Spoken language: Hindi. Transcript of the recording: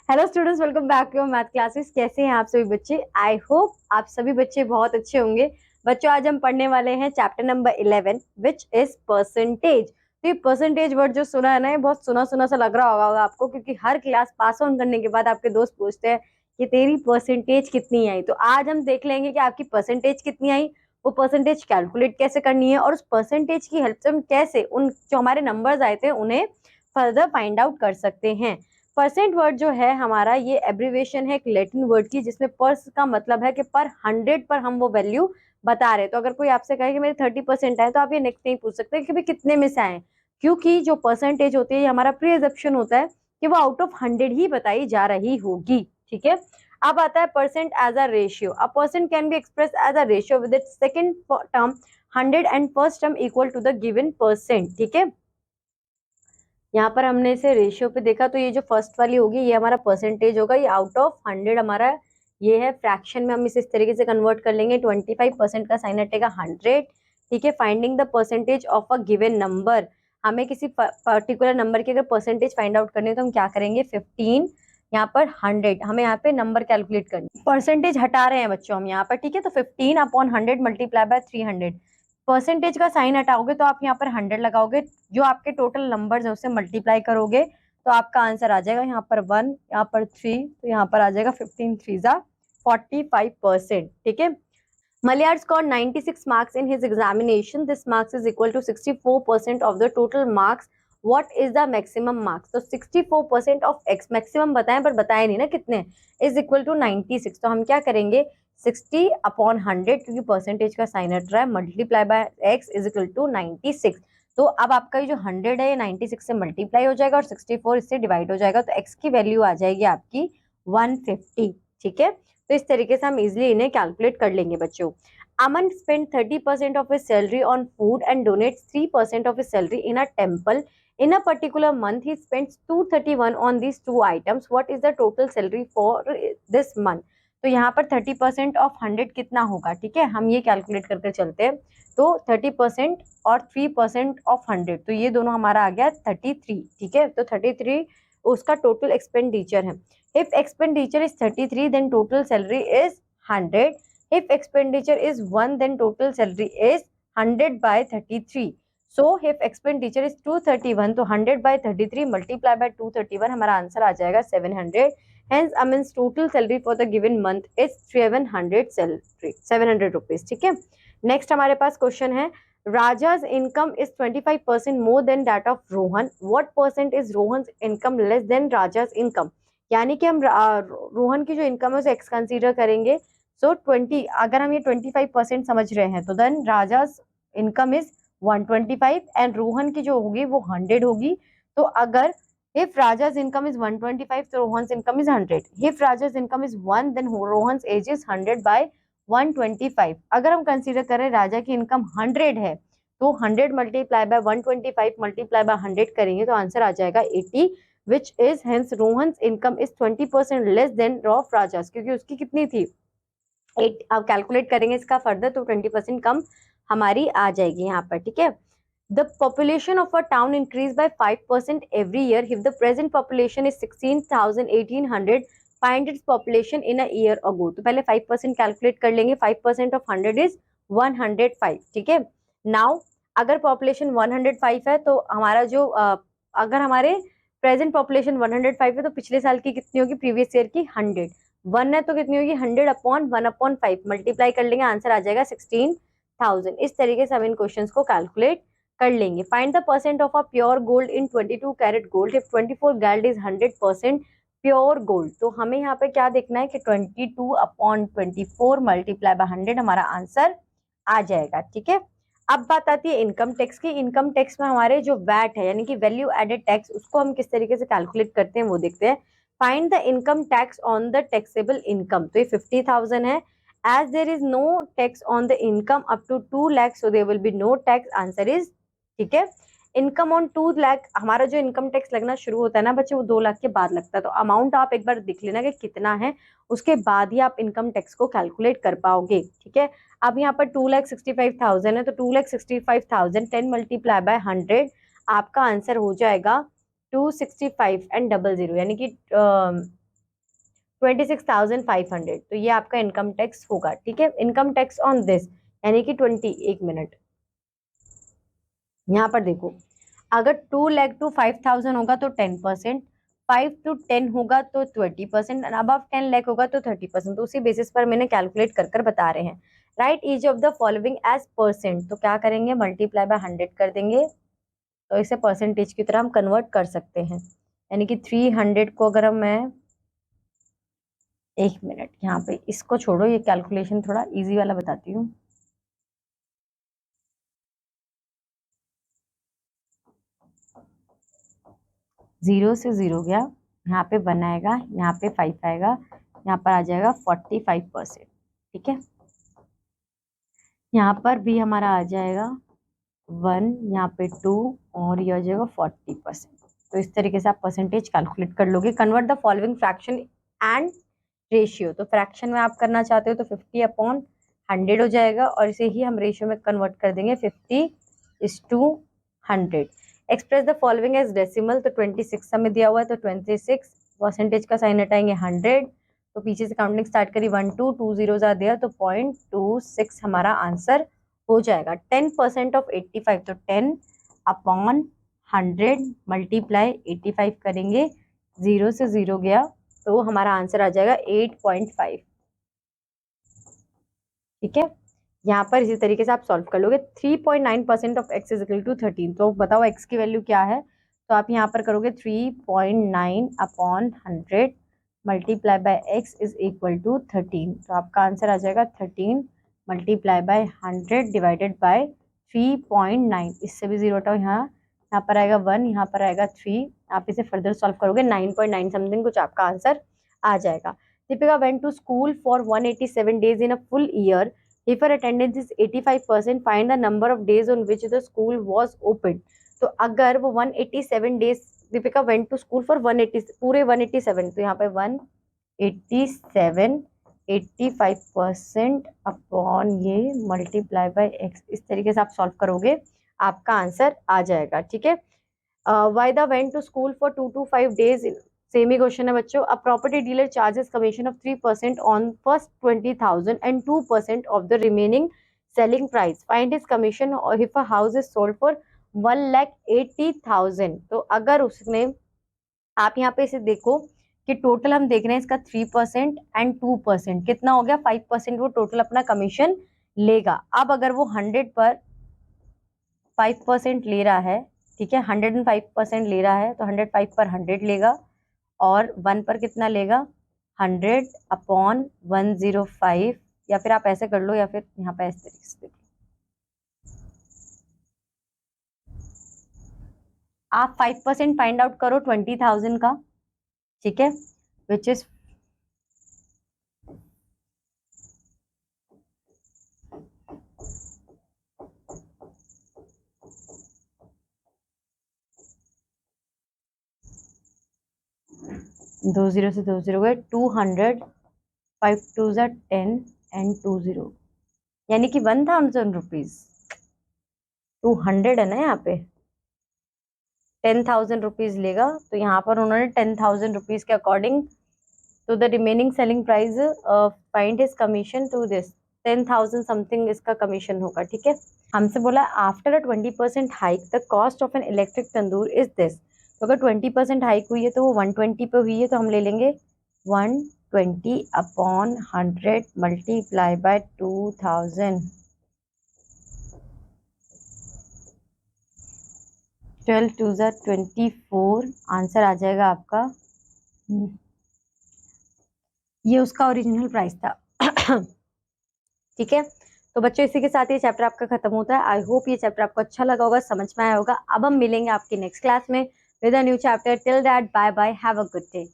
Hello students, welcome back to math classes. कैसे हैं आप सभी बच्चे? आई होप आप सभी बच्चे बहुत अच्छे होंगे। बच्चों, आज हम पढ़ने वाले हैं chapter number 11 which is percentage. तो ये परसेंटेज वर्ड जो सुना है ना, ये बहुत सुना सुना सा लग रहा होगा आपको, क्योंकि हर क्लास पास ऑन करने के बाद आपके दोस्त पूछते हैं कि तेरी परसेंटेज कितनी आई। तो आज हम देख लेंगे कि आपकी परसेंटेज कितनी आई, वो परसेंटेज कैलकुलेट कैसे करनी है, और उस परसेंटेज की हेल्प से हम कैसे उन जो हमारे नंबर्स आए थे उन्हें फर्दर फाइंड आउट कर सकते हैं। परसेंट वर्ड जो है हमारा, ये एब्रीविएशन है एक लैटिन वर्ड की, जिसमें पर्स का मतलब है कि पर 100 पर हम वो वैल्यू बता रहे हैं। तो अगर कोई आपसे कहे कि मेरे 30% आए, तो आप ये नेक्स्ट नहीं पूछ सकते कि भाई कितने में से आए, क्योंकि जो परसेंटेज होती है ये हमारा प्री एजम्पशन होता है कि वो आउट ऑफ 100 ही बताई जा रही होगी। ठीक है, अब आता है percent as a ratio. A percent can be express as a ratio with its second term 100 and first term equal to the given percent. ठीक है, यहाँ पर हमने इसे रेशियो पे देखा, तो ये जो फर्स्ट वाली होगी ये हमारा परसेंटेज होगा, ये आउट ऑफ 100 हमारा ये है। फ्रैक्शन में हम इसे इस तरीके से कन्वर्ट कर लेंगे, 25% का साइन हटेगा 100। ठीक है, finding the percentage of a given number. हमें किसी पर्टिकुलर नंबर की अगर परसेंटेज फाइंड आउट करनी है तो हम क्या करेंगे, 15 यहाँ पर 100, हमें यहाँ पे नंबर कैलकुलेट करनी, परसेंटेज हटा रहे हैं बच्चों हम यहाँ पर। ठीक है, तो 15/100 मल्टीप्लाई बाय 300। परसेंटेज का साइन हटाओगे तो आप यहाँ पर 100 लगाओगे, जो आपके टोटल नंबर्स है उससे मल्टीप्लाई करोगे तो आपका आंसर आ जाएगा यहाँ पर 1, यहाँ पर 3, तो यहाँ पर आ जाएगा 15 3 45%। ठीक है, Malyar scored 96 marks in his examination. This marks is equal to 64% of the total marks. What is the maximum marks? तो 64% of x maximum बताएं, पर बताए नहीं ना कितने, is equal to 96। तो हम क्या करेंगे, 60/100, क्योंकि परसेंटेज का साइन हट रहा है, multiply by x is equal to 96। तो अब आपका ये जो 100 है ये 96 से मल्टीप्लाई हो जाएगा और 64 इससे डिवाइड हो जाएगा, तो x की वैल्यू आ जाएगी आपकी 150। ठीक है, तो इस तरीके से हम इजिली इन्हें कैलकुलेट कर लेंगे बच्चों। Aman spend 30% of his salary on food and donates 3% of his salary in a temple in a particular month. He spends 231 on these two items. What is the total salary for this month? तो यहाँ पर 30% ऑफ 100 कितना होगा? ठीक है, हम ये कैलकुलेट करके चलते हैं। तो 30% और 3% ऑफ 100, तो ये दोनों हमारा आ गया 33। ठीक है, तो 33 उसका टोटल एक्सपेंडिचर है। If expenditure is 33, then total salary is 100. If expenditure is 1, then total salary is 100 by 33. So if expenditure is 231, तो 100 by 33 multiply by 231 हमारा आंसर आ जाएगा 700. Hence Amin's total salary for the given month is 700 salary, 700 rupees. ठीक है, नेक्स्ट हमारे पास क्वेश्चन है, Raja's income is 25% more than that of Rohan. What percent is Rohan's income less than Raja's income? यानी कि हम रोहन की जो इनकम है उसे एक्स कंसीडर करेंगे। सो 20, अगर हम ये 25% समझ रहे हैं तो then Raja's income is 125 and Rohan की जो होगी वो 100 होगी। तो अगर इफ राजाज इनकम इज 125 तो Rohan's income is 100। If Raja's income is 1 then Rohan's age is 100 by 125। अगर हम कंसीडर करें राजा की इनकम 100 है तो 100 मल्टीप्लाई बाय 125 मल्टीप्लाई बाय 100 करेंगे तो आंसर आ जाएगा 80, which is hence Rohan's income is 20% less than of Raja's, क्योंकि उसकी कितनी थी 8। अब कैलकुलेट करेंगे इसका फर्दर तो 20% कम हमारी आ जाएगी यहाँ पर। ठीक है, the population of a town increased by 5% every year. If the present population is 16,1800, find its population in a year ago. तो पहले 5% कैलकुलेट कर लेंगे, 5% of 100 is 105। ठीक है, नाउ अगर पॉपुलेशन 105 है तो हमारा जो अगर हमारे प्रेजेंट पॉपुलेशन 105 है तो पिछले साल की कितनी होगी, प्रीवियस ईयर की 100। 1 है तो कितनी होगी, 100/1/5 मल्टीप्लाई कर लेंगे, आंसर आ जाएगा 16,000। इस तरीके से हम इन क्वेश्चंस को कैलकुलेट कर लेंगे। Find the percent of a pure gold in 22 carat gold if 24 gold is 100% pure gold. तो हमें यहाँ पे क्या देखना है कि 22/24 मल्टीप्लाई बाय 100 हमारा आंसर आ जाएगा। ठीक है, अब बात आती है इनकम टैक्स की। इनकम टैक्स में हमारे जो वैट है यानी कि वैल्यू एडेड टैक्स, उसको हम किस तरीके से कैलकुलेट करते हैं वो देखते हैं। Find the income tax on the taxable income. तो ये 50,000 है। As there is no tax on the income up to 2 lakh, so there will be no tax, answer is. ठीक है, इनकम ऑन 2 लाख, हमारा जो इनकम टैक्स लगना शुरू होता है ना बच्चे वो 2 लाख के बाद लगता है। तो अमाउंट आप एक बार देख लेना कि कितना है, उसके बाद ही आप इनकम टैक्स को कैलकुलेट कर पाओगे। ठीक है, अब यहाँ पर 2,65,000 है तो 2,65,000 10 मल्टीप्लाई बाय 100 आपका आंसर हो जाएगा 265 एंड 00, यानी कि 26,500, तो ये आपका इनकम टैक्स होगा। ठीक है, इनकम टैक्स ऑन दिस यानी कि 1 मिनट, यहाँ पर देखो, अगर 2 लाख टू 5,000 होगा तो 10%, 5 to 10 होगा तो 20%, अबव 10 लाख होगा तो 30%। तो उसी बेसिस पर मैंने कैलकुलेट कर कर बता रहे हैं। Write each of the following as percent, तो क्या करेंगे, मल्टीप्लाई बाय 100 कर देंगे, तो इसे परसेंटेज की तरह हम कन्वर्ट कर सकते हैं। यानी कि 300 को अगर मैं 1 मिनट, यहाँ पे इसको छोड़ो, ये कैलकुलेशन थोड़ा इजी वाला बताती हूँ। जीरो से जीरो गया, यहाँ पे 1 आएगा, यहाँ पे 5 आएगा, यहाँ पर आ जाएगा 45%। ठीक है, यहाँ पर भी हमारा आ जाएगा 1, यहाँ पे 2 और ये आ जाएगा 40%। तो इस तरीके से आप परसेंटेज कैलकुलेट कर लोगे। Convert the following fraction and ratio, तो फ्रैक्शन में आप करना चाहते हो तो 50/100 हो जाएगा, और इसे ही हम रेशियो में कन्वर्ट कर देंगे 50:100। Express the following as decimal, तो 26 हमें दिया हुआ है, तो 26 परसेंटेज का साइन हटाएंगे 100, तो पीछे से काउंटिंग स्टार्ट करी 1 2 2 जीरोस आ दिया, तो 0.26 हमारा आंसर हो जाएगा। 10% ऑफ 85, तो 10/100 मल्टीप्लाई 85 करेंगे, जीरो से जीरो गया, तो हमारा आंसर आ जाएगा 8.5। ठीक है, यहाँ पर इसी तरीके से आप सॉल्व कर लोगे। 3.9% of x is equal to 13, तो बताओ x की वैल्यू क्या है, तो आप यहाँ पर करोगे 3.9/100 multiply by x is equal to 13, तो आपका आंसर आ जाएगा 13 मल्टीप्लाई बाय 100 डिवाइडेड बाय 3.9। इससे भी जीरो हटाओ, यहाँ पर आएगा 1, यहाँ पर आएगा 3, आप इसे फर्दर सॉल्व करोगे 9.9 समथिंग कुछ आपका आंसर आ जाएगा। Deepika went to school for 187 days in a full year. If her attendance is 85%, find the number of days on which the school was open. तो अगर वो 187 days Deepika went to school for 180 पूरे 187, तो यहाँ पे 187 85% अपॉन ये मल्टीप्लाई बाय x, इस तरीके से आप सॉल्व करोगे, आपका आंसर आ जाएगा। ठीक है, Vaida went to school for 2 to 5 days, same ही क्वेश्चन है बच्चों। A property dealer charges commission of 3% on first 20,000 and 2% of the remaining selling price, find his commission और if a house is sold for 1,80,000, तो अगर उसने, आप यहाँ पे इसे देखो कि टोटल हम देख रहे हैं इसका 3% एंड 2%, कितना हो गया 5% वो टोटल अपना कमीशन लेगा। अब अगर वो 100 पर 5% ले रहा है, ठीक है, 105% ले रहा है, तो 105 पर 100 लेगा, और 1 पर कितना लेगा 100/105, या फिर आप ऐसे कर लो, या फिर यहाँ पे इस तरीके से आप 5% फाइंड आउट करो 20,000 का। ठीक है, विच इज 20 से 20 गए 200, 5 2 10 एंड 20, यानी कि 1,000 रुपीज। 200 है ना, यहाँ पे 10,000 रुपीज लेगा, तो यहाँ पर उन्होंने 10,000 रुपीज के अकॉर्डिंग तो the remaining selling price find his commission to this 10,000 something इसका कमीशन होगा। ठीक है, हमसे बोला after a 20% hike the cost of an electric tandoor is this, तो अगर 20% हाइक हुई है तो वो 120 पे हुई है, तो हम ले लेंगे 120/100 मल्टीप्लाई बाय 2,000, 12 2 24, आंसर आ जाएगा आपका, ये उसका ओरिजिनल प्राइस था। ठीक है, तो बच्चों इसी के साथ ये चैप्टर आपका खत्म होता है। आई होप ये चैप्टर आपको अच्छा लगा होगा, समझ में आया होगा। अब हम मिलेंगे आपकी नेक्स्ट क्लास में with a new chapter. Till that bye bye, have a good day.